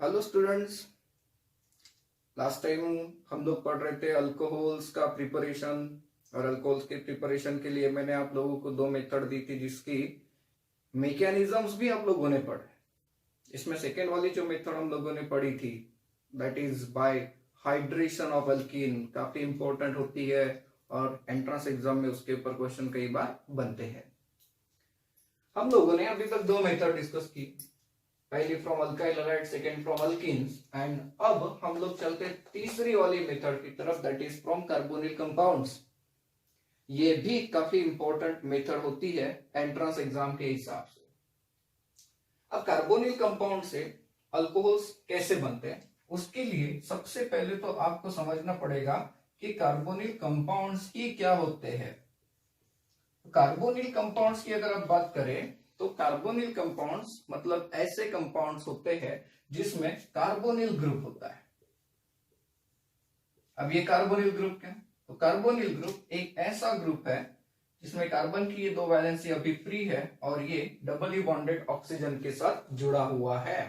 Hello students. Last time हम लोग पढ़ रहे थे अल्कोहल्स का प्रिपरेशन, और अल्कोहल्स के प्रिपरेशन के लिए मैंने आप लोगों को दो मेथड दी थी जिसकी मैकेनिज्म्स भी आप लोगों ने पढ़े। इसमें सेकेंड वाली जो मेथड हम लोगों ने पढ़ी थी that is by hydration of alkyne, काफी इंपॉर्टेंट होती है और एंट्रेंस एग्जाम में उसके ऊपर क्वेश्चन कई बार बनते हैं। हम लोगों ने अभी तक दो मेथड डिस्कस की, पहली from alkyl halide, second from alkenes, and अब हम लोग चलते तीसरी वाली मेथड की तरफ that is from carbonyl compounds. ये भी काफी इंपॉर्टेंट मेथड होती है एंट्रेंस एग्जाम के हिसाब से। अब कार्बोनिल कंपाउंड से अल्कोहल्स कैसे बनते हैं उसके लिए सबसे पहले तो आपको समझना पड़ेगा कि कार्बोनिल कंपाउंड्स की क्या होते हैं। कार्बोनिल कंपाउंड्स की अगर आप बात करें तो कार्बोनिल कंपाउंड्स मतलब ऐसे कंपाउंड्स होते हैं जिसमें कार्बोनिल ग्रुप होता है। अब ये कार्बोनिल ग्रुप क्या? तो कार्बोनिल ग्रुप एक ऐसा ग्रुप है जिसमें कार्बन की ये दो वैलेंसी अभी फ्री है और ये डबली बॉन्डेड ऑक्सीजन के साथ जुड़ा हुआ है।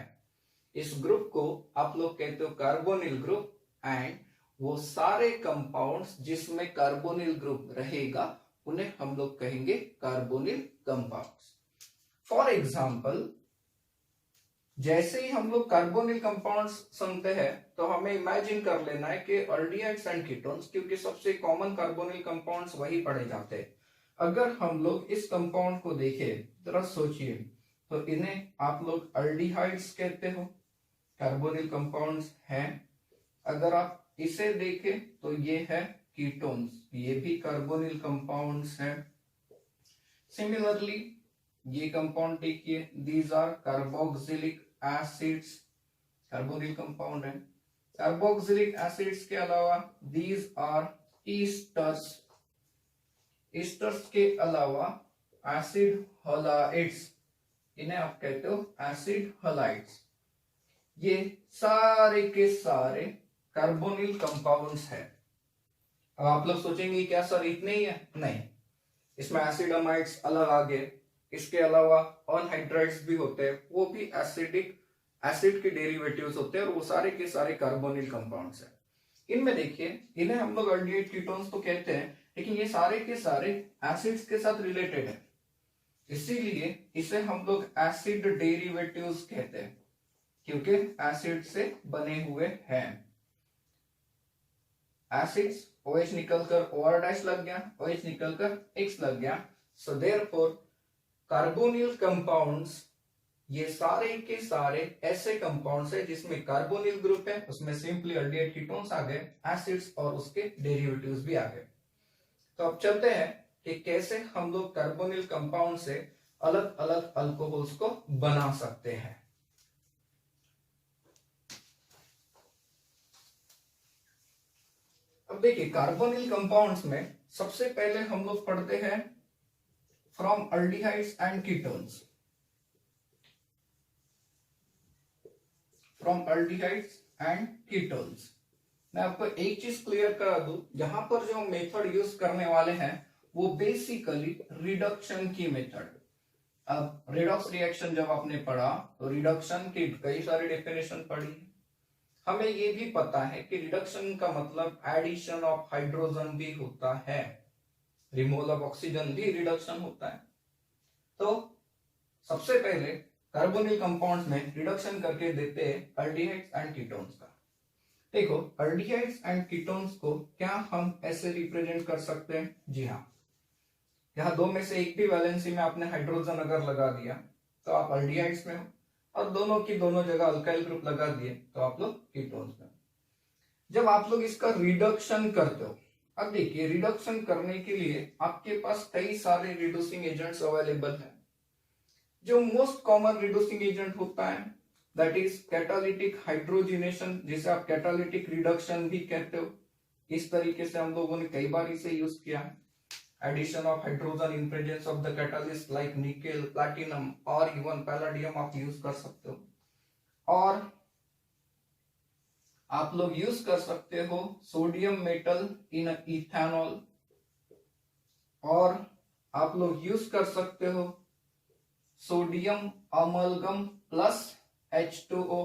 इस ग्रुप को आप लोग कहते हो कार्बोनिल ग्रुप, एंड वो सारे कंपाउंड्स जिसमें कार्बोनिल ग्रुप रहेगा उन्हें हम लोग कहेंगे कार्बोनिल कंपाउंड्स। फॉर एग्जाम्पल, जैसे ही हम लोग कार्बोनिल कंपाउंड्स सुनते हैं तो हमें इमेजिन कर लेना है कि अल्डिहाइड्स एंड कीटोन्स, क्योंकि सबसे कॉमन कार्बोनिल कंपाउंड्स वही पढ़े जाते हैं। अगर हम लोग इस कंपाउंड को देखें, जरा सोचिए, तो इन्हें आप लोग अल्डिहाइड्स कहते हो, कार्बोनिल कंपाउंड्स हैं। अगर आप इसे देखें तो ये है कीटोन्स, ये भी कार्बोनिल कंपाउंड्स हैं। सिमिलरली ये कंपाउंड देखिए, these are carboxylic acids, carbonyl compound है। कार्बोक्सिलिक एसिड्स के अलावा दीज आर ईस्टर्स, ईस्टर्स के अलावा एसिड हलाइड्स, इन्हें आप कहते हो एसिड हलाइड्स। ये सारे के सारे कार्बोनिल कंपाउंड्स है। अब आप लोग सोचेंगे क्या सर इतने ही है? नहीं, इसमें एसिड अमाइड्स अलग आ गए, इसके अलावा अनहाइड्राइड्स भी होते हैं, वो भी एसिडिक एसिड के डेरिवेटिव्स होते हैं और वो सारे के सारे कार्बोनिल कंपाउंड्स हैं। इनमें देखिए, इन्हें हम लोग अल्डिहाइड कीटोन्स तो कहते हैं, लेकिन ये सारे के सारे एसिड्स के साथ रिलेटेड है, इसीलिए इसे हम लोग एसिड डेरिवेटिव्स कहते हैं, क्योंकि एसिड से बने हुए हैं। एसिड्स OH निकलकर OR डैश लग गया, OH निकलकर X लग गया, सो देयरफॉर कार्बोनिल कंपाउंड्स ये सारे के सारे ऐसे कंपाउंड्स है जिसमें कार्बोनिल ग्रुप है, उसमें सिंपली अल्डिहाइड कीटोन्स आ गए, एसिड्स और उसके डेरिवेटिव्स भी आ गए। तो अब चलते हैं कि कैसे हम लोग कार्बोनिल कंपाउंड से अलग अलग अल्कोहल्स को बना सकते हैं। अब देखिए, कार्बोनिल कंपाउंड्स में सबसे पहले हम लोग पढ़ते हैं from aldehydes and ketones. From aldehydes and ketones मैं आपको एक चीज क्लियर करा दूं, यहां पर जो मेथड यूज करने वाले हैं वो बेसिकली रिडक्शन की मेथड। अब रिडॉक्स रिएक्शन जब आपने पढ़ा तो रिडक्शन की कई सारी डेफिनेशन पढ़ी, हमें ये भी पता है कि रिडक्शन का मतलब एडिशन ऑफ हाइड्रोजन भी होता है, रिमूवल ऑफ ऑक्सीजन भी रिडक्शन होता है। तो सबसे पहले कार्बोनिल कंपाउंड्स में रिडक्शन करके देते हैं अल्डिहाइड्स एंड कीटोन्स का। देखो, अल्डिहाइड्स एंड कीटोन्स को क्या हम ऐसे रिप्रेजेंट कर सकते हैं? जी हाँ, यहाँ दो में से एक भी वैलेंसी में आपने हाइड्रोजन अगर लगा दिया तो आप अल्डिहाइड्स में हो, और दोनों की दोनों जगह अल्काइल ग्रुप लगा दिए तो आप लोग कीटोन्स में। जब आप लोग इसका रिडक्शन करते हो, अब देखिए रिडक्शन करने के लिए आपके पास कई सारे रिड्यूसिंग एजेंट्स अवेलेबल हैं। जो मोस्ट कॉमन रिड्यूसिंग एजेंट होता है दैट इज कैटालिटिक हाइड्रोजिनेशन, जिसे आप कैटालिटिक रिडक्शन भी कहते हो। इस तरीके से हम लोगों ने कई बार इसे यूज किया है। Addition of hydrogen in presence of the catalyst like nickel, platinum और इवन पैलाडियम आप यूज कर सकते हो। और आप लोग यूज कर सकते हो सोडियम मेटल इन इथेनॉल, और आप लोग यूज कर सकते हो सोडियम अमलगम प्लस H2O,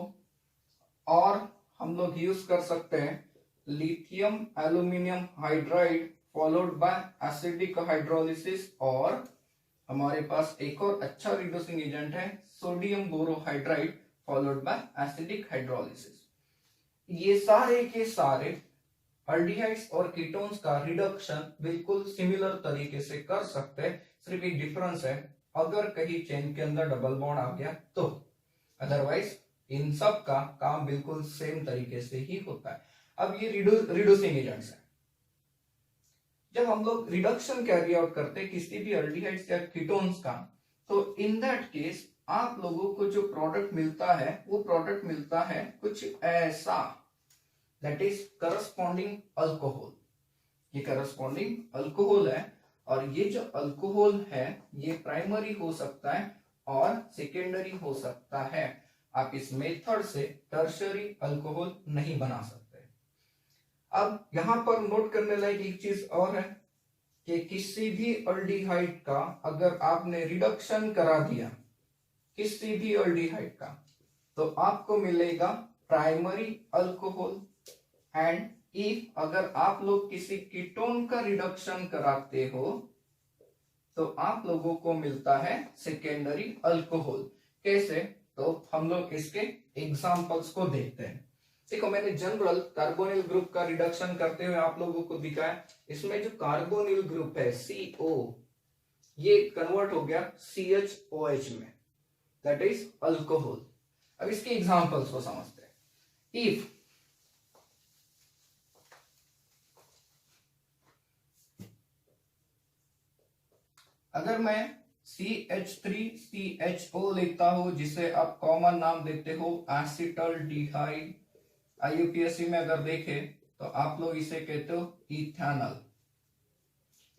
और हम लोग यूज कर सकते हैं lithium aluminium hydride followed by acidic hydrolysis, और हमारे पास एक और अच्छा रिड्यूसिंग एजेंट है sodium borohydride followed by acidic hydrolysis. ये सारे के सारे अल्डिहाइड्स और कीटोन्स का रिडक्शन बिल्कुल सिमिलर तरीके से कर सकते हैं, सिर्फ एक डिफरेंस है अगर कहीं चेन के अंदर डबल बॉन्ड आ गया तो, अदरवाइज इन सब का काम बिल्कुल सेम तरीके से ही होता है। अब ये रिड्यूसिंग एजेंट्स है। जब हम लोग रिडक्शन कैरी आउट करते हैं किसी भी अल्डिहाइड्स या कीटोन्स का, तो इन दैट केस आप लोगों को जो प्रोडक्ट मिलता है वो प्रोडक्ट मिलता है कुछ ऐसा, दैट इज करस्पॉन्डिंग अल्कोहल। ये करस्पॉन्डिंग अल्कोहल है, और ये जो अल्कोहल है ये प्राइमरी हो सकता है और सेकेंडरी हो सकता है। आप इस मेथड से टर्शरी अल्कोहल नहीं बना सकते। अब यहां पर नोट करने लायक एक चीज और है कि किसी भी अल्डिहाइड का अगर आपने रिडक्शन करा दिया किसी भी अल्डिहाइड का, तो आपको मिलेगा प्राइमरी अल्कोहल, एंड इफ अगर आप लोग किसी कीटोन का रिडक्शन कराते हो तो आप लोगों को मिलता है सेकेंडरी अल्कोहल। कैसे? तो हम लोग इसके एग्जांपल्स को देखते हैं। देखो, मैंने जनरल कार्बोनिल ग्रुप का रिडक्शन करते हुए आप लोगों को दिखाया। इसमें जो कार्बोनिल ग्रुप है CO, ये कन्वर्ट हो गया CHOH में, दैट इज अल्कोहल। अब इसके एग्जांपल्स को समझते हैं। इफ अगर मैं CH3CHO लेता हूं, जिसे आप कॉमन नाम देते हो एसिटल्डिहाइड, IUPAC में अगर देखें तो आप लोग इसे कहते हो इथेनॉल।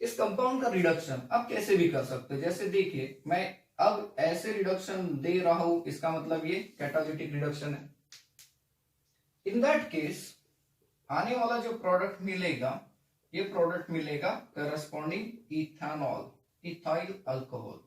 इस कंपाउंड का रिडक्शन आप कैसे भी कर सकते हो। जैसे देखिए, मैं अब ऐसे रिडक्शन दे रहा हूं, इसका मतलब ये कैटालिटिक रिडक्शन है। इन दैट केस आने वाला जो प्रोडक्ट मिलेगा, ये प्रोडक्ट मिलेगा करस्पॉन्डिंग इथेनॉल, इथाइल अल्कोहल।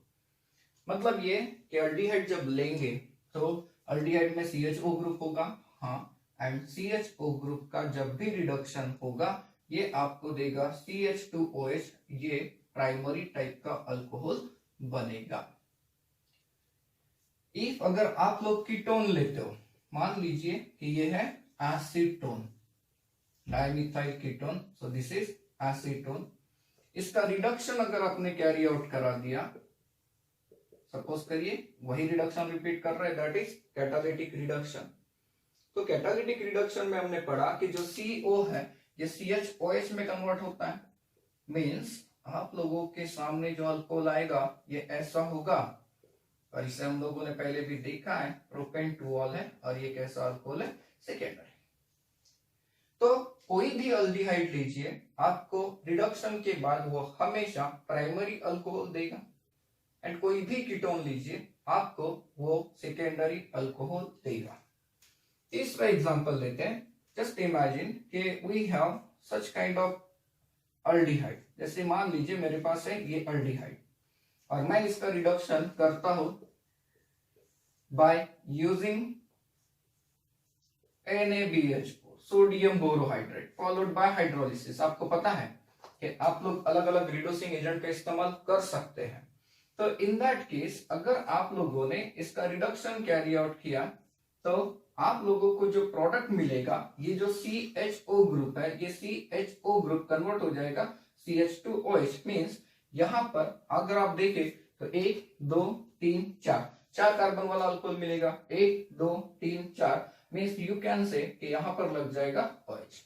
मतलब ये कि अल्डिहाइड जब लेंगे तो अल्डिहाइड में CHO ग्रुप होगा, हाँ, एंड CHO ग्रुप का जब भी रिडक्शन होगा ये आपको देगा CH2OH, ये प्राइमरी टाइप का अल्कोहल बनेगा। इफ अगर आप लोग कीटोन लेते हो, मान लीजिए कि ये है acetone, dimethyl ketone, so this is acetone. इसका रिडक्शन अगर आपने कैरी आउट करा दिया, सपोज करिए वही रिडक्शन रिपीट कर रहे हैं, दैट इज कैटालिटिक रिडक्शन। तो कैटालिटिक रिडक्शन में हमने पढ़ा कि जो CO है ये CHOH में कन्वर्ट होता है। मींस आप लोगों के सामने जो अल्कोहल आएगा ये ऐसा होगा, और इसे हम लोगों ने पहले भी देखा है, प्रोपेन 2-ऑल है, और ये कैसा अल्कोहल है, सेकेंडरी। तो कोई भी अल्डिहाइड लीजिए, आपको रिडक्शन के बाद वो हमेशा प्राइमरी अल्कोहल देगा, एंड कोई भी कीटोन लीजिए आपको वो सेकेंडरी अल्कोहल देगा। तीसरा एग्जांपल लेते हैं। जस्ट इमेजिन कि we have such kind of aldehyde. जैसे मान लीजिए मेरे पास है ये अल्डिहाइड, और मैं इसका रिडक्शन करता हूं by using NaBH4, sodium borohydrate, followed by hydrolysis. आपको पता है कि आप लोग अलग अलग रिड्यूसिंग एजेंट का इस्तेमाल कर सकते हैं। तो इन दैट केस अगर आप लोगों ने इसका रिडक्शन कैरी आउट किया तो आप लोगों को जो प्रोडक्ट मिलेगा, ये जो CHO ग्रुप है, ये CHO ग्रुप कन्वर्ट हो जाएगा CH2OH। मींस यहां पर अगर आप देखें तो 1 2 3 4 कार्बन वाला अल्कोहल मिलेगा। 1 2 3 4 मींस यू कैन से कि यहां पर लग जाएगा OH,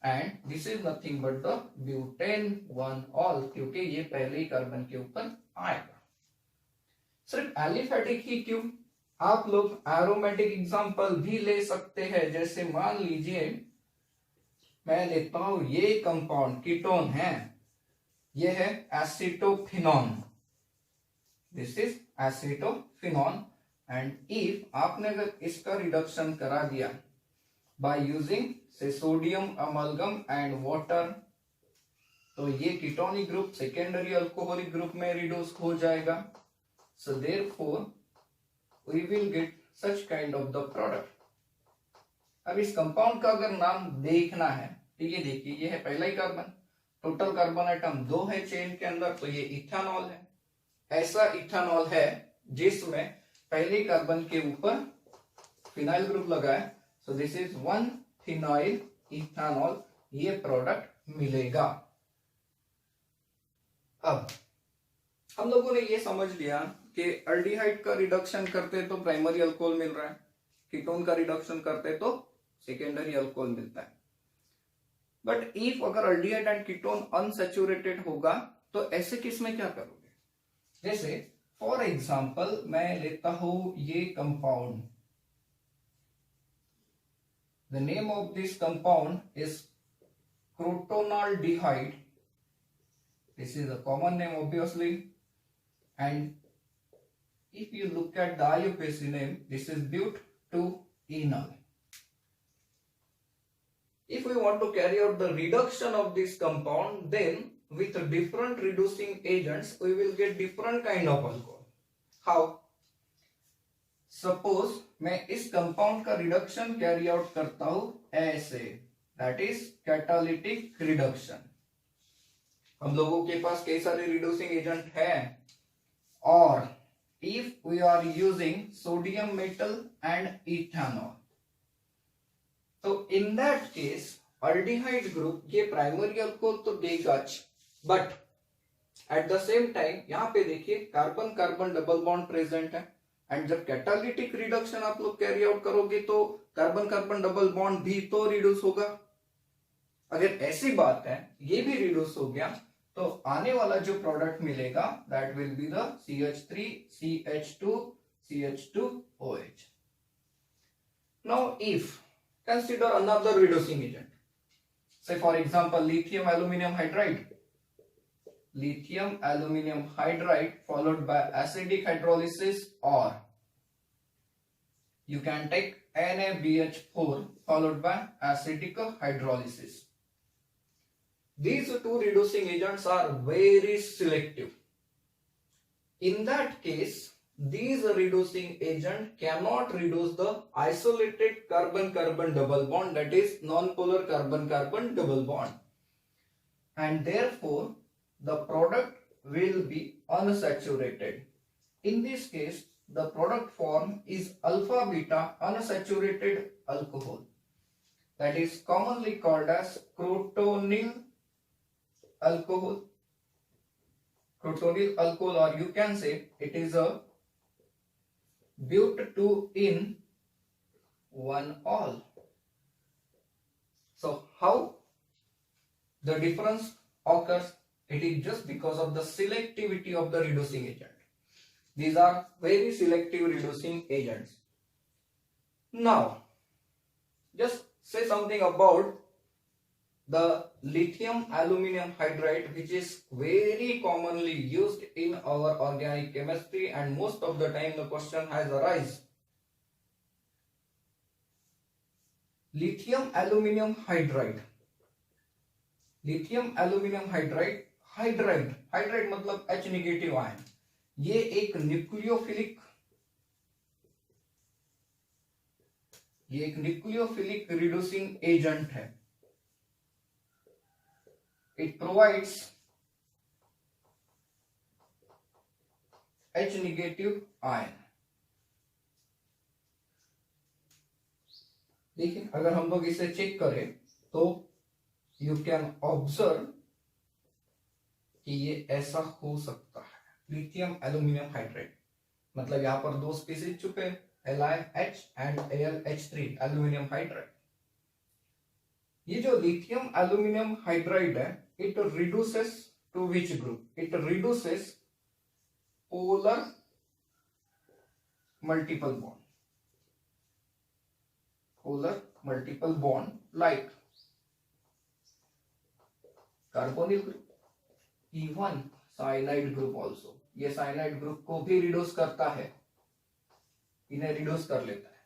and this is nothing but the butane 1-ऑल, क्योंकि ये पहले ही कार्बन के ऊपर आएगा। सिर्फ एलिफेटिक ही क्यों, आप लोग एरोमेटिक एग्जांपल भी ले सकते हैं। जैसे मान लीजिए मैं लेता हूं ये कंपाउंड कीटोन है, ये है acetophenone, this is acetophenone, and if आपने अगर इसका रिडक्शन करा दिया बाय यूजिंग से सोडियम अमलगम एंड वाटर, तो ये ketonic group secondary alcoholic group में रिड्यूस हो जाएगा। So therefore we will get such kind of the product. अब इस कंपाउंड का अगर नाम देखना है तो ये देखिए, ये है पहला ही कार्बन, टोटल कार्बन आइटम 2 है चेन के अंदर, तो ये इथेनॉल है। ऐसा इथेनॉल है जिसमें पहले कार्बन के ऊपर फिनाइल ग्रुप लगा है, so this is 1 phenyl ethanol, ये प्रोडक्ट मिलेगा। अब हम लोगों ने ये समझ लिया कि अल्डिहाइड का रिडक्शन करते तो प्राइमरी अल्कोहल मिल रहा है, कीटोन का रिडक्शन करते तो सेकेंडरी अल्कोहल मिलता है। बट इफ अगर अल्डिहाइड एंड कीटोन अनसैचुरेटेड होगा तो ऐसे केस में क्या करोगे? जैसे फॉर एग्जांपल मैं लेता हूं ये compound, the name of this compound is crotonaldehyde, this is a common name obviously, and if you look at the IUPAC name, this is butanol. If we want to carry out the reduction of this compound, then with different reducing agents we will get different kind of alcohol. How? Suppose मैं इस compound का reduction carry out करता हूं ऐसे, that is catalytic reduction. हम लोगों के पास कई सारे रिड्यूसिंग एजेंट है, और if we are using sodium metal and ethanol, तो in that case aldehyde group ये प्राइमरी अल्कोहल तो देगा, but at the same time यहां पे देखिए carbon carbon double bond present है, एंड जब कैटालिटिक रिडक्शन आप लोग कैरी आउट करोगे तो कार्बन कार्बन डबल बॉन्ड भी तो रिड्यूस होगा। अगर ऐसी बात है ये भी रिड्यूस हो गया तो आने वाला जो प्रोडक्ट मिलेगा that will be the CH3 CH2 CH2OH। Now if consider another reducing agent, say for example lithium aluminum hydride followed by acidic hydrolysis, or you can take NaBH4 followed by acidic hydrolysis. These two reducing agents are very selective. In that case, these reducing agent cannot reduce the isolated carbon-carbon double bond, that is non-polar carbon-carbon double bond, and therefore the product will be unsaturated. In this case, the product form is alpha-beta unsaturated alcohol, that is commonly called as crotonyl alcohol, or you can say it is a but2-in-1-ol. So how the difference occurs? It is just because of the selectivity of the reducing agent. These are very selective reducing agents. Now just say something about the lithium aluminum hydride, which is very commonly used in our organic chemistry, and most of the time the question has arisen. Lithium aluminum hydride, hydride मतलब H negative ion, ये एक nucleophilic reducing agent है। It provides H negative ion। देखिए अगर हम लोग इसे check करें तो यू कैन ऑब्जर्व कि ये ऐसा हो सकता है। लिथियम एल्यूमिनियम हाइड्राइड मतलब यहां पर दो स्पीसीज छुपे, LiH and AlH3 aluminium hydride. ये जो लिथियम एल्यूमिनियम हाइड्राइड है, it reduces to which group? It reduces polar multiple bond like carbonyl group, even cyanide group also। ये cyanide group को भी रिड्यूस करता है, इन्हें रिड्यूस कर लेता है,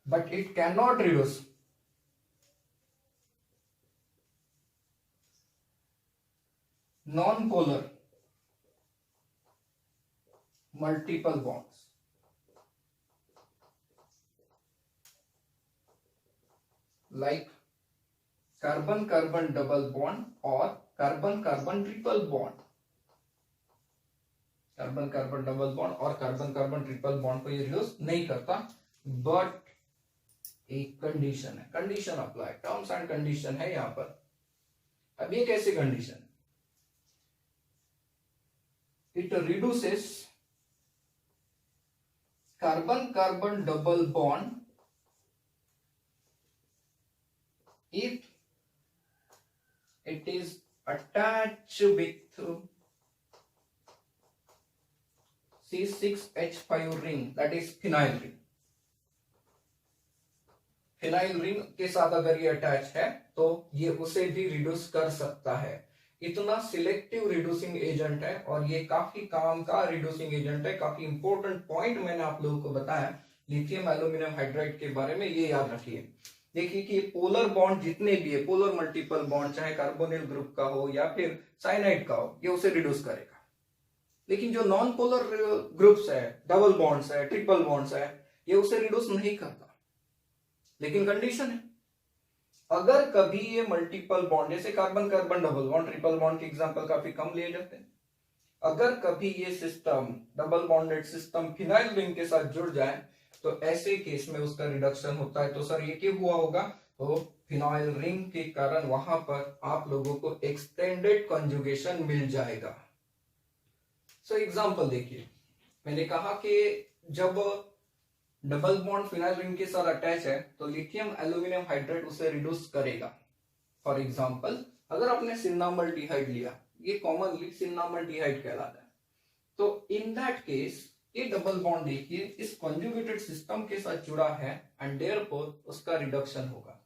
but it cannot reduce non-polar multiple bonds। like carbon carbon double bond और carbon carbon triple bond. Carbon carbon double bond और कार्बन कार्बन ट्रिपल बॉन्ड को ये रिड्यूस नहीं करता, बट एक कंडीशन है, condition apply, terms and condition है यहां पर। अब ये कैसे condition? It reduces carbon carbon double bond if it is attached with C6H5 ring, that is phenyl ring। Phenyl ring के साथ अगर ये अटैच है तो ये उसे भी रिड्यूस कर सकता है। इतना सिलेक्टिव रिड्यूसिंग एजेंट है और ये काफी काम का रिड्यूसिंग एजेंट है। काफी इंपॉर्टेंट पॉइंट मैंने आप लोगों को बताया लिथियम एल्यूमिनियम हाइड्राइड के बारे में, ये याद रखिए। देखिए कि पोलर बॉन्ड जितने भी है, पोलर मल्टीपल बॉन्ड, चाहे कार्बोनिल ग्रुप का हो या फिर साइनाइड का हो, ये उसे रिड्यूस करेगा। लेकिन जो नॉन पोलर ग्रुप्स है, डबल बॉन्ड्स है, ट्रिपल बॉन्ड्स है, ये उसे रिड्यूस नहीं करता। लेकिन कंडीशन है, अगर कभी ये मल्टीपल बॉन्ड, जैसे carbon carbon double bond, triple bond के एग्जांपल काफी कम लिए जाते हैं, अगर कभी ये system double bonded system phenyl ring के साथ जुड़ जाए तो ऐसे केस में उसका रिडक्शन होता है। तो सर ये क्यों हुआ होगा? तो फिनाइल रिंग के कारण वहां पर आप लोगों को एक्सटेंडेड कंजुगेशन मिल जाएगा। सो एग्जांपल देखिए, मैंने कहा कि जब डबल बॉन्ड फिनाइल रिंग के साथ अटैच है तो लिथियम एल्यूमिनियम हाइड्राइड उसे रिड्यूस करेगा। फॉर एग्जांपल अगर आपने सिन्नामल्डिहाइड लिया, ये कॉमनली सिन्नामल्डिहाइड कहलाता है, तो इन दैट केस ये डबल बॉन्ड देखिए इस कॉन्जुगेटेड सिस्टम के साथ जुड़ा है एंड देयरफॉर उसका रिडक्शन होगा।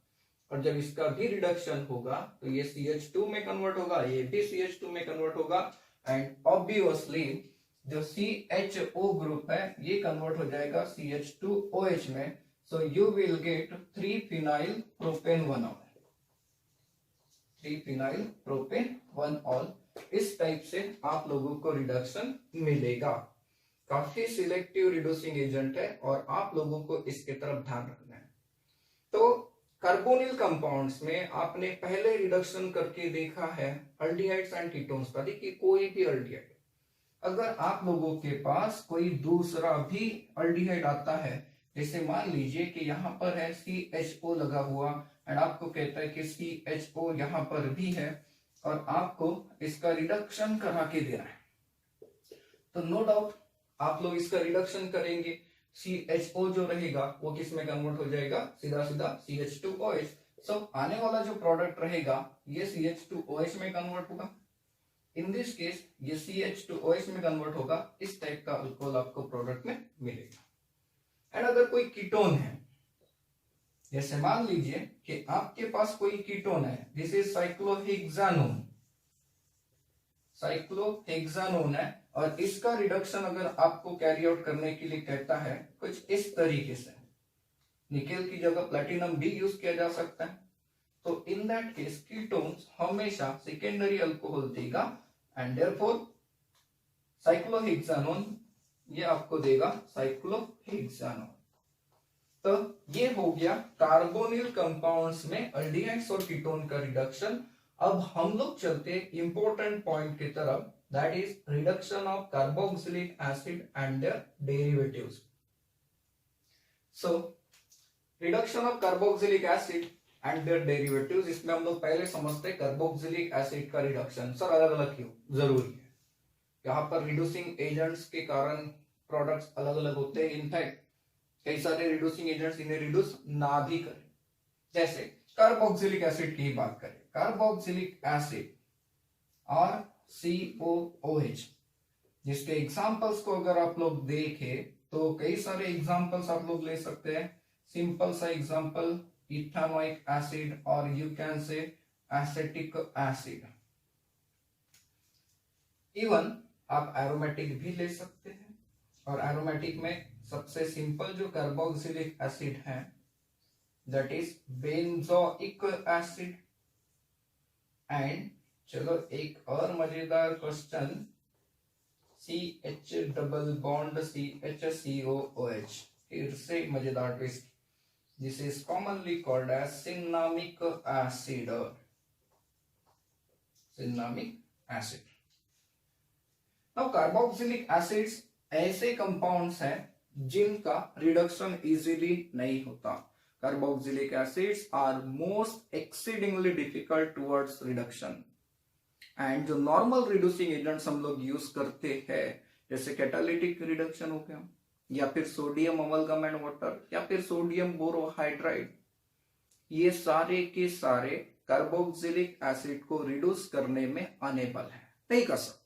और जब इसका भी रिडक्शन होगा तो ये CH2 में कन्वर्ट होगा, ये भी CH2 में कन्वर्ट होगा एंड ऑब्वियसली जो CHO ग्रुप है ये कन्वर्ट हो जाएगा CH2OH में। So you will get 3-phenyl propane 1-ol, 3-phenyl propane 1-ol। इस टाइप से आप लोगों को रिडक्शन मिलेगा। काफी सिलेक्टिव रिड्यूसिंग एजेंट है और आप लोगों को इसके तरफ ध्यान रखना है। तो कार्बोनिल कंपाउंड्स में आपने पहले रिडक्शन करके देखा है अल्डिहाइड्स एंड कीटोन्स का। देखिए कोई भी अल्डिहाइड, अगर आप लोगों के पास कोई दूसरा भी अल्डिहाइड आता है, जैसे मान लीजिए कि यहाँ पर है CHO लगा हुआ एंड आपको कहता है कि CHO यहाँ पर भी है और आपको इसका रिडक्शन करा के देना है, तो नो डाउट आप लोग इसका रिडक्शन करेंगे। CHO जो रहेगा वो किस में कन्वर्ट हो जाएगा? सीधा सीधा CH2OH। सब आने वाला जो प्रोडक्ट रहेगा ये CH2OH में कन्वर्ट होगा। इन दिस केस ये CH2OH में कन्वर्ट होगा। इस टाइप का अल्कोहल आपको प्रोडक्ट में मिलेगा। एंड अगर कोई कीटोन है, जैसे मान लीजिए कि आपके पास कोई कीटोन है, दिस इज साइक्लोहेक्सानोन, साइक्लोहेक्सानोन है और इसका रिडक्शन अगर आपको कैरी आउट करने के लिए कहता है कुछ इस तरीके से, निकेल की जगह प्लैटिनम भी यूज किया जा सकता है, तो इन दैट केस कीटोन्स हमेशा सेकेंडरी अल्कोहल देगा एंड देयरफॉर साइक्लोहेक्सानोन ये आपको देगा साइक्लोहेक्सानोन। तो ये हो गया कार्बोनिल कंपाउंड्स में अल्डिहाइड्स और कीटोन का रिडक्शन। अब हम लोग चलते इंपॉर्टेंट पॉइंट की तरफ, that is reduction of carboxylic acid and their derivatives. So reduction of carboxylic acid and their derivatives, इसमें हम लोग पहले समझते हैं कार्बोक्सिलिक एसिड का रिडक्शन। सर अलग अलग क्यों? जरूरी है, यहाँ पर रिड्यूसिंग एजेंट्स के कारण प्रोडक्ट्स अलग अलग होते हैं। इनफैक्ट कई सारे रिड्यूसिंग एजेंट्स इन्हें रिड्यूस ना भी करें, जैसे कार्बोक्सिलिक एसिड की बात करें, कार्बोक्सिलिक एसिड RCOOH, जिसके एग्जांपल्स को अगर आप लोग देखें तो कई सारे एग्जांपल्स आप लोग ले सकते हैं। सिंपल सा एग्जांपल इथेनोइक एसिड और you can say acetic acid. Even आप एरोमेटिक भी ले सकते हैं और एरोमेटिक में सबसे सिंपल जो कार्बोक्सिलिक एसिड है that is benzoic acid. And चलो एक और मजेदार question, CH double bond CHCOOH, फिर से मजेदार twist, This is commonly called as cinnamic acid. Cinnamic acid. Now carboxylic acids ऐसे कंपाउंड्स हैं जिनका रिडक्शन इजीली नहीं होता. Carboxylic acids are most exceedingly difficult towards reduction. And जो नॉर्मल रिड्यूसिंग एजेंट्स हम लोग यूज करते हैं जैसे कैटालिटिक रिडक्शन हो गया, या फिर सोडियम अमलगम एंड वाटर, या फिर सोडियम बोरोहाइड्राइड, ये सारे के सारे कार्बोक्सिलिक एसिड को रिड्यूस करने में अनेबल है, नहीं कर सकते.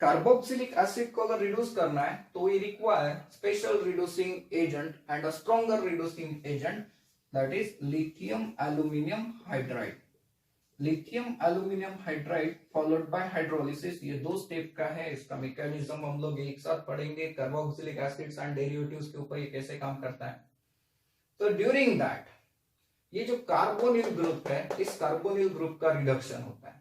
कार्बोक्सिलिक एसिड को अगर रिड्यूस करना है तो we require special reducing agent and a stronger reducing agent, that is lithium aluminium hydride. Lithium aluminium hydride followed by hydrolysis, ये 2 स्टेप का है. इसका मैकेनिज्म हम लोग एक साथ पढ़ेंगे. कार्बोक्सिलिक एसिड्स एंड डेरिवेटिव्स के ऊपर ये कैसे काम करता है. तो ड्यूरिंग दैट ये जो कार्बोनिल ग्रुप है, इस कार्बोनिल ग्रुप का रिडक्शन होता है.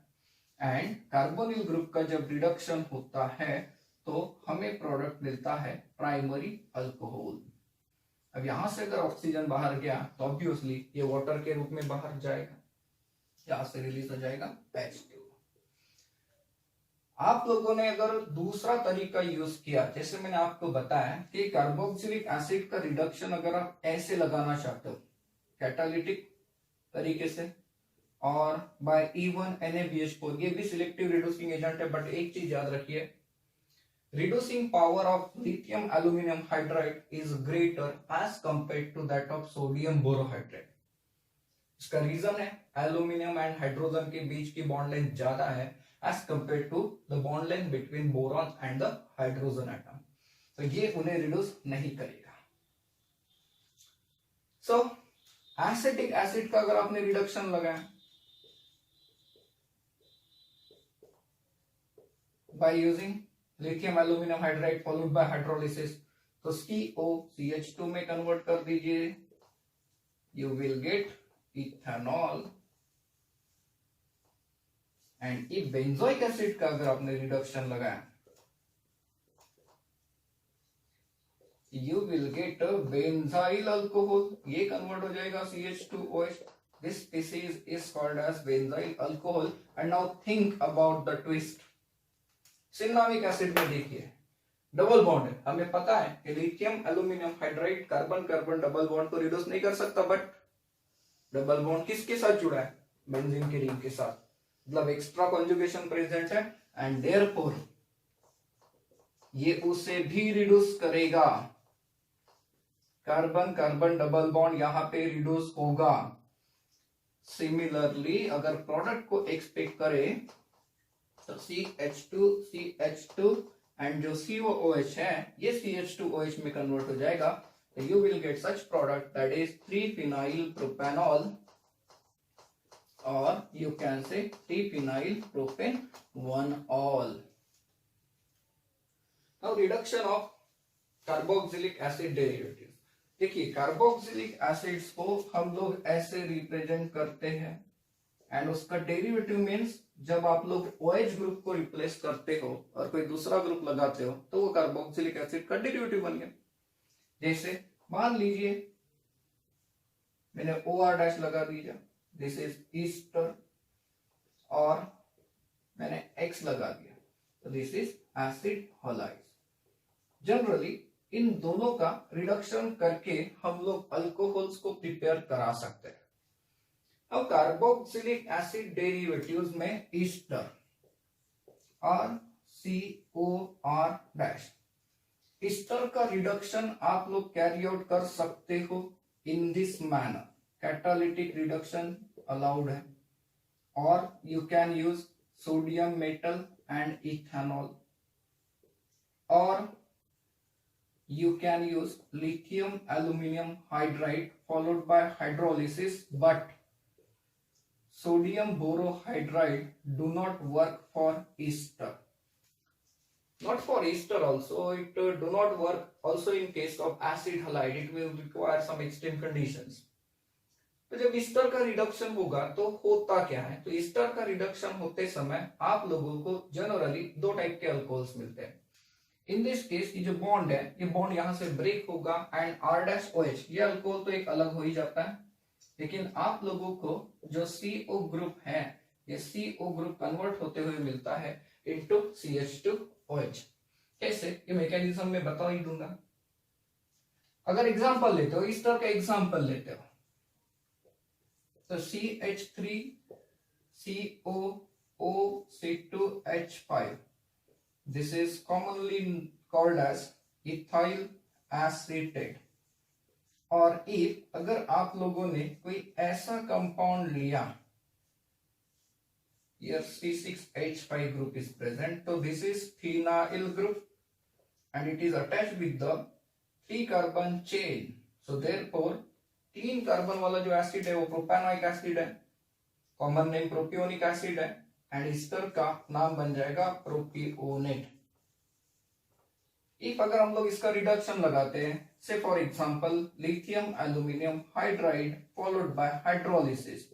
एंड कार्बोनिल ग्रुप का जब रिडक्शन होता है तो हमें प्रोडक्ट मिलता है प्राइमरी अल्कोहल. अब यहां से अगर ऑक्सीजन बाहर गया तो ऑब्वियसली ये वाटर के रूप में बाहर जाएगा, यहां से रिलीज हो जाएगा H2. आप लोगों ने अगर दूसरा तरीका यूज किया, जैसे मैंने आपको बताया कि कार्बोक्सिलिक एसिड का रिडक्शन अगर आप ऐसे लगाना चाहते हो कैटालिटिक तरीके से और बाय E1 NaBH4, ये भी सिलेक्टिव रिड्यूसिंग एजेंट है. बट एक चीज याद रखिए, reducing power of lithium aluminium hydride is greater as compared to that of sodium borohydride. इसका रीजन है एल्यूमिनियम एंड हाइड्रोजन के बीच की बॉन्ड लेंथ ज्यादा है as compared to the bond length between boron and the hydrogen atom. तो ये उन्हें रिड्यूस नहीं करेगा. सो एसिटिक एसिड का अगर आपने रिडक्शन लगाया by using lithium aluminum hydride followed by hydrolysis, तो COCH2 में कन्वर्ट कर दीजिए, you will get ethanol. And ये बेंजोइक एसिड का अगर आपने रिडक्शन लगाया you will get a benzyl alcohol, ये कन्वर्ट हो जाएगा CH2OH. This species is called as benzyl alcohol. And now think about the twist. Cinnamic acid में देखिए डबल बॉन्ड है, हमें पता है कि lithium aluminium hydride carbon carbon double bond को रिड्यूस नहीं कर सकता, बट डबल बॉन्ड किसके साथ जुड़ा है, बेंजीन के रिंग के साथ, मतलब एक्स्ट्रा कॉन्जुगेशन प्रेजेंट है. एंड देयरफॉर ये उसे भी रिड्यूस करेगा. कार्बन कार्बन डबल बॉन्ड यहां पे रिड्यूस होगा. सिमिलरली अगर प्रोडक्ट को एक्सपेक्ट करें तो CH2 एंड जो COOH है ये CH2OH में कन्वर्ट हो जाएगा. तो you will get such product that is 3-phenyl propanol, और you can say 3-phenyl propanol. Now reduction of carboxylic acid derivative. देखिए कार्बोक्सिलिक एसिड्स को हम लोग ऐसे रिप्रेजेंट करते हैं एंड उसका डेरिवेटिव मीन्स जब आप लोग OH ग्रुप को रिप्लेस करते हो और कोई दूसरा ग्रुप लगाते हो तो वो कार्बोक्सिलिक एसिड का डेरिवेटिव बन गया. जैसे मान लीजिए मैंने OR- लगा दिया, दिस इज ईस्टर, और मैंने X लगा दिया तो this is acid halide. Generally इन दोनों का रिडक्शन करके हम लोग अल्कोहल्स को प्रिपेयर करा सकते हैं. अब कार्बोक्सिलिक एसिड डेरिवेटिव्स में ईस्टर और COR-, ईस्टर का रिडक्शन आप लोग कैरी आउट कर सकते हो in this manner. Catalytic reduction allowed है, और you can use sodium metal and ethanol, और you can use lithium aluminum hydride followed by hydrolysis, but sodium borohydride do not work for ester. Not for ester also, it do not work also in case of acid halide. It will require some extreme conditions. तो जब Easter का reduction होगा तो होता क्या है, तो Easter का रिडक्शन होते समय आप लोगों को जनरली 2 टाइप के अल्कोहल्स मिलते हैं. इन दिस केस ये जो बॉन्ड है, ये बॉन्ड यहां से ब्रेक होगा एंड R-OH, ये अल्कोहल तो एक अलग हो ही जाता है, लेकिन आप लोगों को जो CO ग्रुप है, ये CO ग्रुप कन्वर्ट होते हुए मिलता है इनटू CH2OH। कैसे, ये मैकेनिज्म में बता ही दूंगा। अगर एग्जांपल लेते हो, इस तरह का एग्जांपल लेते हो, तो CH3COOC2H5, this is commonly called as ethyl acetate। और if अगर आप लोगों ने कोई ऐसा कंपाउंड लिया, here C6H5 group is present, so this is phenyl group and it is attached with the 3 carbon chain, so therefore 3 carbon वाला जो एसिड है वो प्रोपेनोइक एसिड है, कॉमन नेम प्रोपियोनिक एसिड है, एंड ईस्टर का नाम बन जाएगा प्रोपियोनेट। इफ अगर हम लोग इसका रिडक्शन लगाते हैं, से for example lithium aluminium hydride followed by hydrolysis,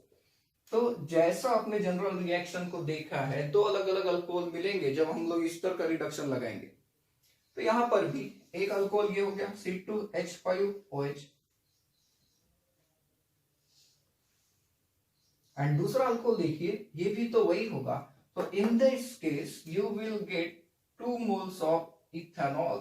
तो जैसा आपने जनरल रिएक्शन को देखा है, दो अलग अलग अल्कोहल मिलेंगे जब हम लोग ईस्टर का रिडक्शन लगाएंगे। तो यहां पर भी एक अल्कोहल ये हो गया C2H5OH, एंड दूसरा अल्कोहल देखिए, ये भी तो वही होगा। तो in this case you will get 2 moles of ethanol,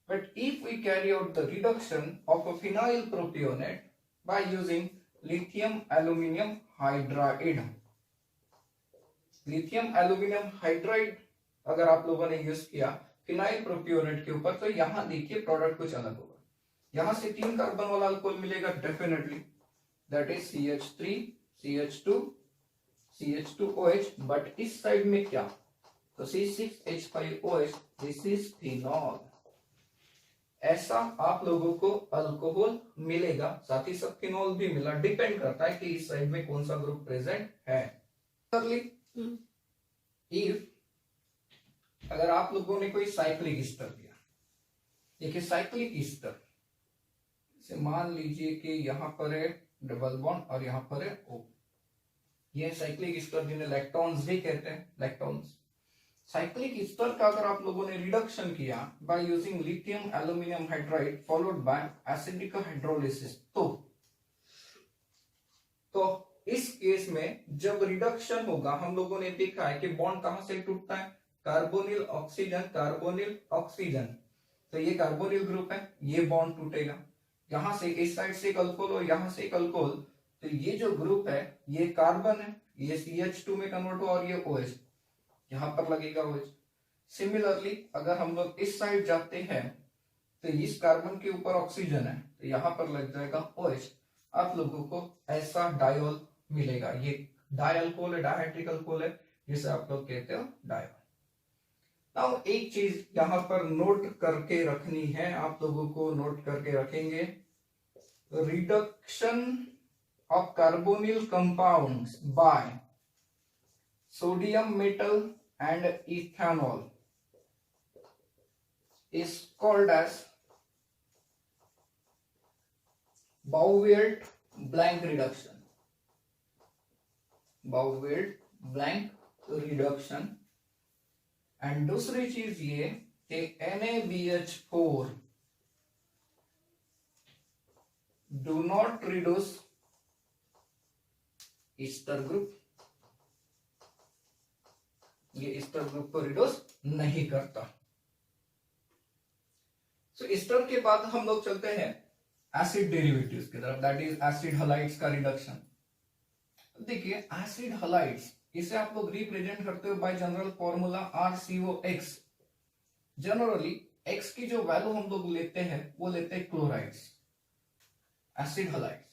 but if we carry out the reduction of a phenyl propionate by using lithium aluminum hydride, lithium aluminium hydride अगर आप लोगों ने यूज किया फिनाइल प्रोपियोनेट के ऊपर, तो यहां देखिए प्रोडक्ट कुछ अलग होगा। यहां से 3 कार्बन वाला अल्कोहल मिलेगा definitely, that is CH3 CH2 CH2OH, but इस साइड में क्या, तो C6H5OH, दिस इज फिनॉल। ऐसा आप लोगों को अल्कोहल मिलेगा, साथ ही साथ फिनॉल भी मिला, डिपेंड करता है कि इस साइड में कौन सा ग्रुप प्रेजेंट है। इफ अगर आप लोगों ने कोई साइक्लिक ईस्टर दिया, देखिए साइक्लिक ईस्टर से मान लीजिए कि यहां पर है डबल बॉन्ड और यहां पर है O, ये साइक्लिक ईस्टर जिन्हें लैक्टोन्स भी कहते हैं, लैक्टोन्स। साइक्लिक ईस्टर का अगर आप लोगों ने रिडक्शन किया bye using lithium aluminium hydride followed by acidic hydrolysis, तो इस केस में जब रिडक्शन होगा, हम लोगों ने देखा है कि बॉन्ड कहां से टूटता है, कार्बोनिल ऑक्सीजन कार्बोनिल ऑक्सीजन, तो ये कार्बोनिल ग्रुप है, ये बॉन्ड टूटेगा, यहां से इस साइड से एक अल्कोहल और यहां से एक अल्कोहल, तो ये जो ग्रुप है ये कार्बन है, ये CH2 में कन्वर्ट हुआ और ये OH, यहां पर लगेगा OH। सिमिलरली अगर हम लोग इस साइड जाते हैं तो इस कार्बन के ऊपर ऑक्सीजन है, तो यहां पर लग जाएगा OH, आप लोगों को ऐसा डायोल मिलेगा। ये डाई अल्कोहल है, डायहाइड्रिक अल्कोहल है, जिसे आप लोग कहते हो डायोल। अब एक चीज यहां पर नोट करके रखनी है, आप लोगों को नोट करके रखेंगे, reduction of carbonyl compounds by sodium metal and ethanol is called as Bauwelt-Blank reduction, Bauwelt-Blank reduction। And दूसरी चीज ये कि NaBH4 do not reduce ester group, ये ईस्टर ग्रुप को रिड्यूस नहीं करता। तो ईस्टर के बाद हम लोग चलते हैं एसिड डेरिवेटिव्स की तरफ, दैट इज एसिड हलाइड्स का रिडक्शन। देखिए एसिड हलाइड्स, इसे आप लोग रिप्रेजेंट करते हो bye general formula RCOX। Generally X की जो वैल्यू हम लोग लेते हैं वो लेते हैं chlorides, acid halides.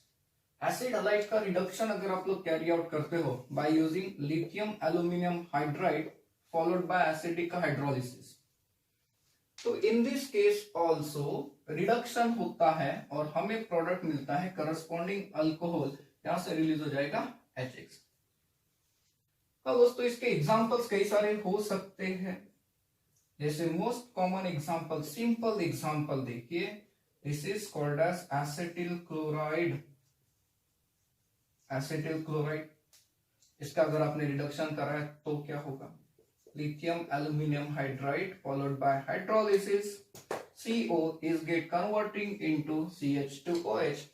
Acid halides का रिडक्शन अगर आप लोग कैरी आउट करते हो by using lithium aluminium hydride followed by acidic hydrolysis, तो in this case also reduction होता है और हमें प्रोडक्ट मिलता है करस्पॉन्डिंग अल्कोहल, यहां से रिलीज हो जाएगा HX। तो दोस्तों इसके एग्जांपल्स कई सारे हो सकते हैं, जैसे most common example, simple example देखिए, this is called as acetyl chloride. Acetyl chloride, इसका अगर आपने रिडक्शन करा है तो क्या होगा, lithium aluminum hydride followed by hydrolysis, CO is get converting into CH2OH.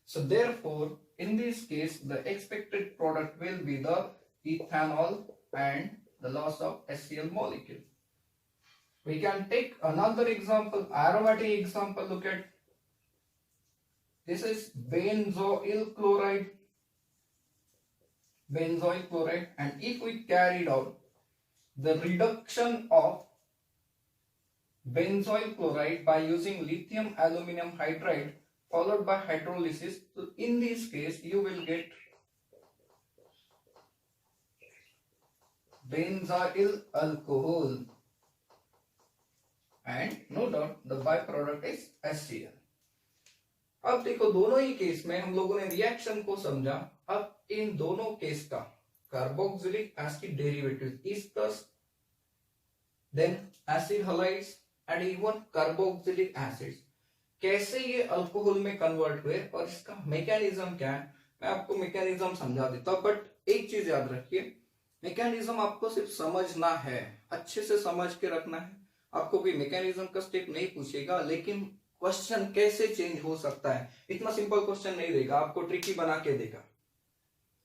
So therefore, in this case, the expected product will be the ethanol and the loss of HCl molecule. We can take another example, aromatic example. Look at this is benzoyl chloride. Benzoyl chloride, and if we carried out the reduction of benzoyl chloride by using lithium aluminum hydride followed by hydrolysis, so in this case you will get benzyl alcohol, and no doubt the byproduct is HCl. अब देखो दोनों ही case में हम लोगों ने reaction को समझा. अब इन दोनों केस का carboxylic acid derivative esters, then acid halides and even carboxylic acids कैसे ये अल्कोहल में कन्वर्ट हुए और इसका मैकेनिज्म क्या है, मैं आपको मैकेनिज्म समझा देता हूं. बट एक चीज याद रखिए, मैकेनिज्म आपको सिर्फ समझना है, अच्छे से समझ के रखना है. आपको कोई मैकेनिज्म का स्टेप नहीं पूछेगा, लेकिन क्वेश्चन कैसे चेंज हो सकता है इतना सिंपल क्वेश्चन नहीं देगा, आपको ट्रिकी बना के देगा.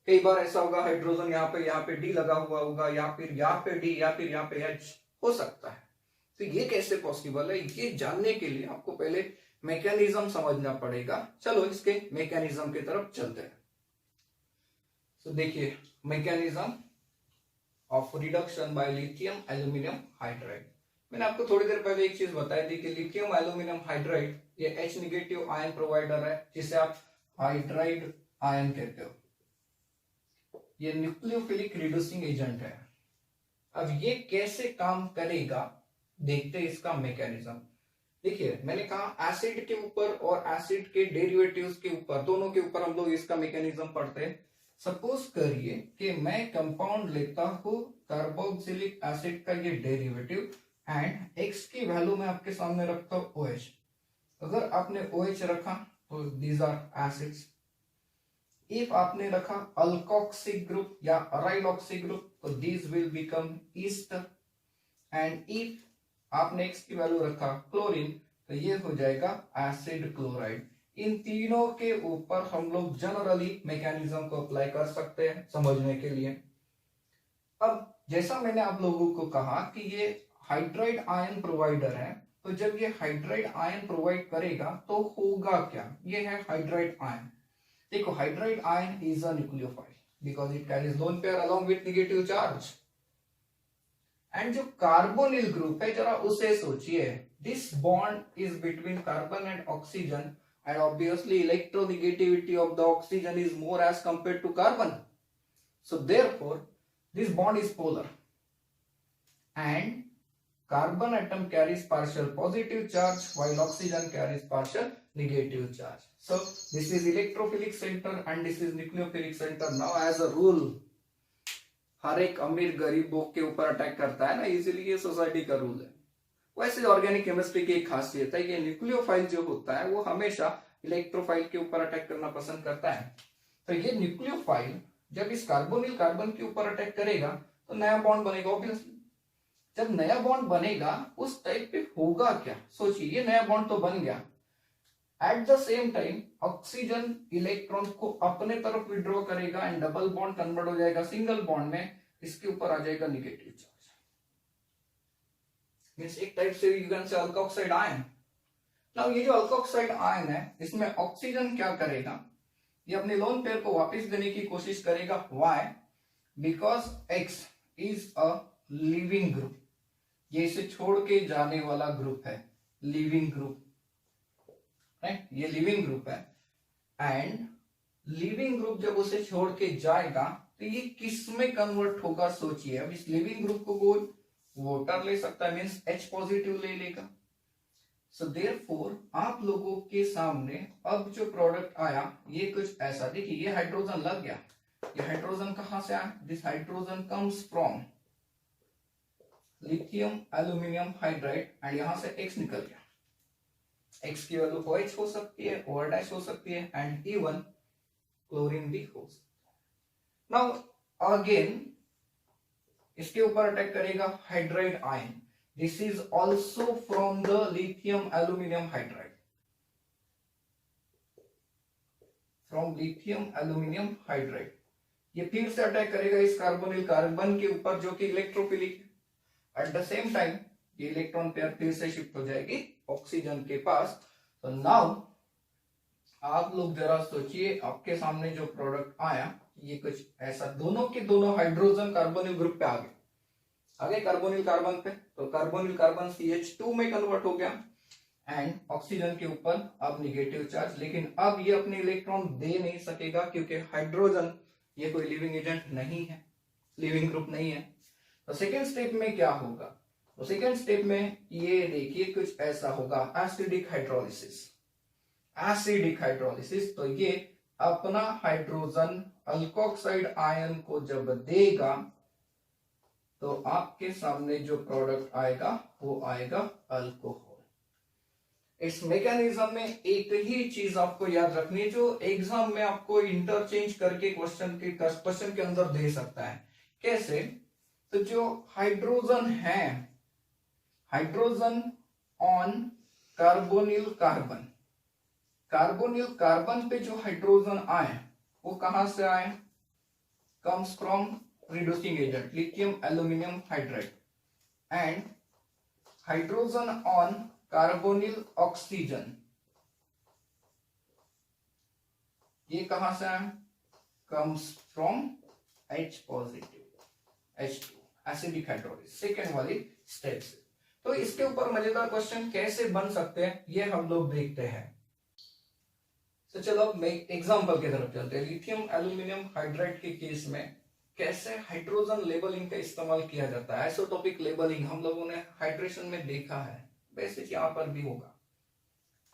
कई बार ऐसा होगा हाइड्रोजन यहाँ पे डी लगा हुआ होगा, या फिर यहाँ पे डी, या फिर यहाँ पे एच हो सकता है. तो ये कैसे पॉसिबल है, ये जानने के लिए आपको पहले मैकेनिज्म समझना पड़ेगा. चलो इसके मैकेनिज्म की तरफ चलते हैं. तो देखिए mechanism of reduction by lithium aluminium hydride. मैंने आपको थोड़ी देर पहले एक चीज बताई थी कि लिथियम एल्यूमिनियम हाइड्राइड ये H नेगेटिव आयन प्रोवाइडर है, जिसे आप हाइड्राइड आयन कहते हो. ये न्यूक्लियोफिलिक रिड्यूसिंग एजेंट है. अब ये कैसे काम करेगा देखते हैं इसका मैकेनिज्म. देखिए मैंने कहा एसिड के ऊपर और एसिड के डेरिवेटिव्स के ऊपर, दोनों के ऊपर हम लोग इसका मैकेनिज्म पढ़ते हैं. सपोज करिए कि मैं कंपाउंड लेता हूं कार्बोक्सिलिक एसिड का ये डेरिवेटिव एंड x की वैल्यू में आपके सामने रखता हूं OH. अगर आपने OH रखा तो दीज आर एसिड्स. इफ आपने रखा अल्कोक्सिक ग्रुप या अराइलॉक्सिक ग्रुप तो these will become Easter. And if आपने x की वैल्यू रखा क्लोरीन तो ये हो जाएगा एसिड क्लोराइड. इन तीनों के ऊपर हम लोग जनरली मैकेनिज्म को अप्लाई कर सकते हैं समझने के लिए. अब जैसा मैंने आप लोगों को कहा कि ये हाइड्राइड आयन प्रोवाइडर है, तो जब ये हाइड्राइड आयन प्रोवाइड करेगा तो होगा क्या, ये है हाइड्राइड आयन. देखो hydride ion is a nucleophile because it carries lone pair along with negative charge. And जो कार्बोनिल ग्रुप है जरा उसे सोचिए, this bond is between carbon and oxygen and obviously electronegativity of the oxygen is more as compare to carbon. So therefore this bond is polar and carbon atom carries partial positive charge while oxygen carries partial negative charge. So this is electrophilic center and this is nucleophilic center. Now as a rule हर एक अमीर गरीबों के ऊपर attack करता है ना, इसीलिए ये सोसाइटी का रूल है. वैसे ऑर्गेनिक केमिस्ट्री की एक खासियत है कि न्यूक्लियोफाइल जो होता है वो हमेशा इलेक्ट्रोफाइल के ऊपर अटैक करना पसंद करता है. तो ये न्यूक्लियोफाइल जब इस कार्बोनिल कार्बन के ऊपर अटैक करेगा तो नया बॉन्ड बनेगा. ऑब्वियसली जब नया बॉन्ड बनेगा उस टाइप पे होगा क्या, सोचिए ये नया बॉन्ड तो बन गया. Eight the same time oxygen electron को अपने तरफ विड्रॉ करेगा एंड डबल बॉन्ड कन्वर्ट हो जाएगा सिंगल बॉन्ड में, इसके ऊपर आ जाएगा नेगेटिव चार्ज. मींस एक टाइप से you can say alkoxide ion. Now ये जो अल्कोक्साइड आयन है इसमें ऑक्सीजन क्या करेगा, ये अपने लोन पेयर को वापस देने की कोशिश करेगा. Why? Because X is a leaving group. ये इसे छोड़ के जाने वाला ग्रुप है, लिविंग ग्रुप, राइट. ये लिविंग ग्रुप है एंड लिविंग ग्रुप जब उसे छोड़ के जाएगा तो ये किस में कन्वर्ट होगा सोचिए. अब इस लिविंग ग्रुप को कोई वाटर ले सकता है, मींस H पॉजिटिव ले लेगा. सो देयरफॉर आप लोगों के सामने अब जो प्रोडक्ट आया ये कुछ ऐसा. देखिए ये हाइड्रोजन लग गया. ये हाइड्रोजन कहां से आया, this hydrogen comes from lithium aluminium hydride and यहां से X निकल गया. X की वैल्यू OH हो सकती है, OR डैश हो सकती है एंड इवन क्लोरीन भी हो सकता है. नाउ अगेन इसके ऊपर अटैक करेगा hydride ion. This is also from the lithium aluminium hydride, from lithium aluminium hydride. ये फिर से अटैक करेगा इस कार्बोनिल कार्बन के ऊपर जो कि इलेक्ट्रोफिलिक है। एट द सेम टाइम ये इलेक्ट्रॉन पेयर फिर से शिफ्ट हो जाएगी ऑक्सीजन के पास। तो नाउ आप लोग जरा सोचिए, आपके सामने जो प्रोडक्ट आया ये कुछ ऐसा, दोनों के दोनों हाइड्रोजन कार्बोनिल ग्रुप पे आ गए कार्बोनिल कार्बन पे। तो कार्बोनिल कार्बन CH2 में कन्वर्ट हो गया एंड ऑक्सीजन के ऊपर अब निगेटिव चार्ज। लेकिन अब ये अपने इलेक्ट्रॉन दे नहीं सकेगा क्योंकि हाइड्रोजन ये कोई लिविंग एजेंट नहीं है, लिविंग ग्रुप नहीं है। तो सेकेंड स्टेप में क्या होगा? तो सेकेंड स्टेप में ये देखिए कुछ ऐसा होगा, एसिडिक हाइड्रोलिसिस। एसिडिक हाइड्रोलिसिस, तो ये अपना हाइड्रोजन अल्कोक्साइड आयन को जब देगा तो आपके सामने जो प्रोडक्ट आएगा वो आएगा अल्कोहल। इस मैकेनिज्म में एक ही चीज आपको याद रखनी है जो एग्जाम में आपको इंटरचेंज करके क्वेश्चन के अंदर दे सकता है। कैसे? तो जो हाइड्रोजन है, hydrogen on carbonyl carbon, carbonyl carbon पे जो हाइड्रोजन आए वो कहां से आए? Comes from reducing agent lithium aluminium hydride. And hydrogen on carbonyl oxygen, ये कहां से आए? Comes from H positive, H2, acidic hydrolysis, second वाली स्टेप से। तो इसके ऊपर मजेदार क्वेश्चन कैसे बन सकते हैं ये हम लोग देखते हैं। तो चलो अब एग्जांपल की तरफ चलते हैं। लिथियम एल्यूमिनियम हाइड्राइड के केस में कैसे हाइड्रोजन लेबलिंग का इस्तेमाल किया जाता है। आइसोटोपिक लेबलिंग हम लोगों ने हाइड्रेशन में देखा है, वैसे यहां पर भी होगा।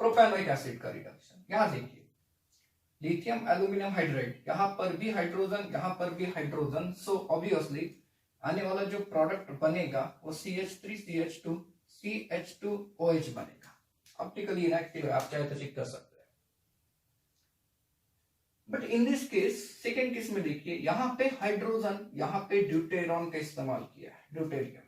प्रोपेनोइक एसिड का रिडक्शन, यहां देखिए लिथियम एल्यूमिनियम हाइड्राइड, यहां पर भी हाइड्रोजन, यहां पर भी हाइड्रोजन। सो ऑब्वियसली आने वाला जो प्रोडक्ट बनेगा वो CH3CH2 CH2OH बनेगा। ऑप्टिकली इनएक्टिव है, आप चाहे तो चेक कर सकते हैं। But in this case second case में देखिए, यहां पे हाइड्रोजन, यहां पे ड्यूटेरॉन का इस्तेमाल किया है, ड्यूटेरियम।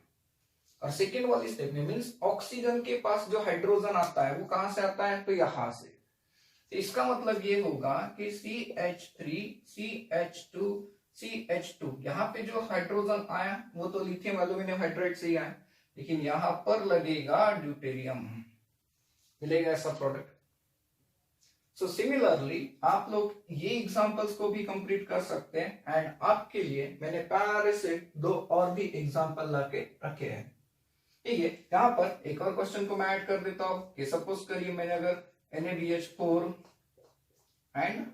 और सेकेंड वाली स्टेप में मींस ऑक्सीजन के पास जो हाइड्रोजन आता है वो कहां से आता है? तो यहां से। तो इसका मतलब ये होगा कि CH3 CH2 CH2, यहाँ पे जो हाइड्रोजन आया वो तो लिथियम एल्यूमिनियम हाइड्राइड से ही आया, लेकिन यहां पर लगेगा ड्यूटेरियम, मिलेगा ऐसा प्रोडक्ट। सो सिमिलरली आप लोग ये एग्जांपल्स को भी कंप्लीट कर सकते हैं। एंड आपके लिए मैंने प्यारे से दो और भी एग्जांपल लाके रखे हैं, ठीक है। यहाँ पर एक और क्वेश्चन को मैं ऐड कर देता हूं कि सपोज करिए मैंने अगर NaBH4 and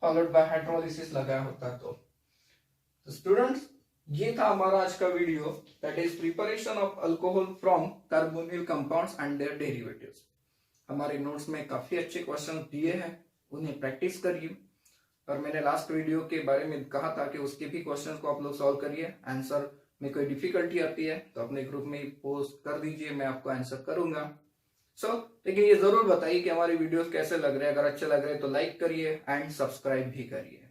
followed by hydrolysis लगाया होता तो स्टूडेंट्स ये था हमारा आज का video, that is preparation of alcohol from carbonyl compounds and their derivatives. हमारे नोट्स में काफी अच्छे क्वेश्चन दिए हैं, उन्हें प्रैक्टिस करिए। और मैंने लास्ट वीडियो के बारे में कहा था कि उसके भी क्वेश्चन को आप लोग सॉल्व करिए। आंसर में कोई डिफिकल्टी आती है तो अपने ग्रुप में पोस्ट कर दीजिए, मैं आपको आंसर करूंगा। लेकिन ये जरूर बताइए कि हमारे वीडियोस कैसे लग रहे हैं। अगर अच्छे लग रहे हैं तो लाइक करिए एंड सब्सक्राइब भी करिए।